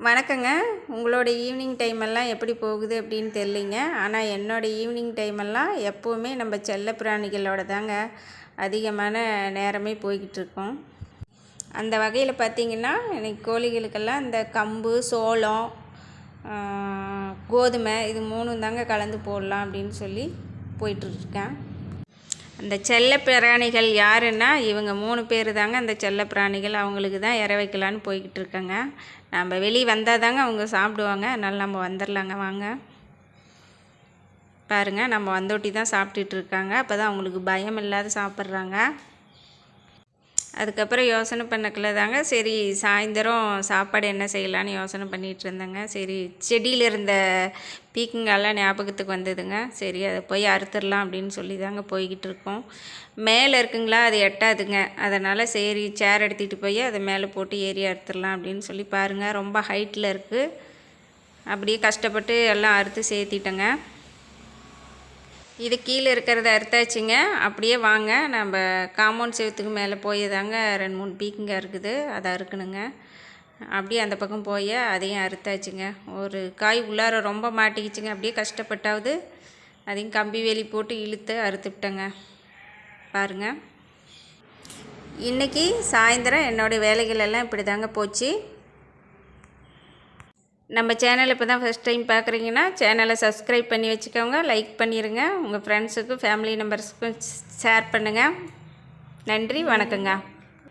வணக்கங்க. உங்களோட evening time எல்லாம் எப்படி போகுது அப்படின்னு தெரியலிங்க. ஆனால் என்னோடய ஈவினிங் டைம் எல்லாம் எப்போவுமே நம்ம செல்ல பிராணிகளோட தாங்க அதிகமான நேரமே போய்கிட்டு இருக்கோம். அந்த வகையில் பார்த்திங்கன்னா எனக்கு கோழிகளுக்கெல்லாம் இந்த கம்பு, சோளம், கோதுமை இது 3 தாங்க கலந்து போடலாம் அப்படின்னு சொல்லி போயிட்டுருக்கேன். அந்த செல்ல பிராணிகள் யாருன்னா இவங்க 3 பேர் தாங்க அந்த செல்ல பிராணிகள். அவங்களுக்கு தான் இற வைக்கலான்னு போய்கிட்டு இருக்கேங்க. நம்ம வெளியே வந்தால் தாங்க அவங்க சாப்பிடுவாங்க. அதனால் நம்ம வந்துடலாங்க வாங்க. பாருங்கள், நம்ம வந்தோட்டி தான் சாப்பிட்டுட்டு இருக்காங்க. அப்போ தான் அவங்களுக்கு பயம் இல்லாத சாப்பிட்றாங்க. அதுக்கப்புறம் யோசனை பண்ணக்குள்ள தாங்க சரி சாயந்தரம் சாப்பாடு என்ன செய்யலான்னு யோசனை பண்ணிகிட்டு இருந்தேங்க. சரி செடியில் இருந்த பீக்கங்காலாம் ஞாபகத்துக்கு வந்ததுங்க. சரி அதை போய் அறுத்துடலாம் அப்படின்னு சொல்லி தாங்க போய்கிட்டு இருக்கோம். மேலே இருக்குங்களா அது எட்டாதுங்க. அதனால் சரி சேர் எடுத்துகிட்டு போய் அதை மேலே போட்டு ஏறி அறுத்துடலாம் அப்படின்னு சொல்லி பாருங்கள். ரொம்ப ஹைட்டில் இருக்குது. அப்படியே கஷ்டப்பட்டு எல்லாம் அறுத்து சேர்த்திட்டேங்க. இது கீழே இருக்கிறத அறுத்தாச்சுங்க. அப்படியே வாங்க நம்ம காம்பவுண்ட் செவத்துக்கு மேலே போய் தாங்க 2-3 பீக்குங்க இருக்குது. அதை அறுக்கணுங்க. அப்படியே அந்த பக்கம் போய் அதையும் அறுத்தாச்சுங்க. ஒரு காய் உள்ளார ரொம்ப மாட்டிக்கிச்சுங்க. அப்படியே கஷ்டப்பட்டாவது அதையும் கம்பி வேலி போட்டு இழுத்து அறுத்துவிட்டேங்க. பாருங்கள், இன்றைக்கி சாயந்தரம் என்னோடய வேலைகள் எல்லாம் இப்படி தாங்க போச்சு. நம்ம சேனலை இப்போ தான் ஃபஸ்ட் டைம் பார்க்குறீங்கன்னா சேனலை சப்ஸ்கிரைப் பண்ணி வச்சுக்கோங்க, லைக் பண்ணிடுங்க, உங்கள் ஃப்ரெண்ட்ஸுக்கும் ஃபேமிலி மெம்பர்ஸுக்கும் ஷேர் பண்ணுங்கள். நன்றி, வணக்கங்க.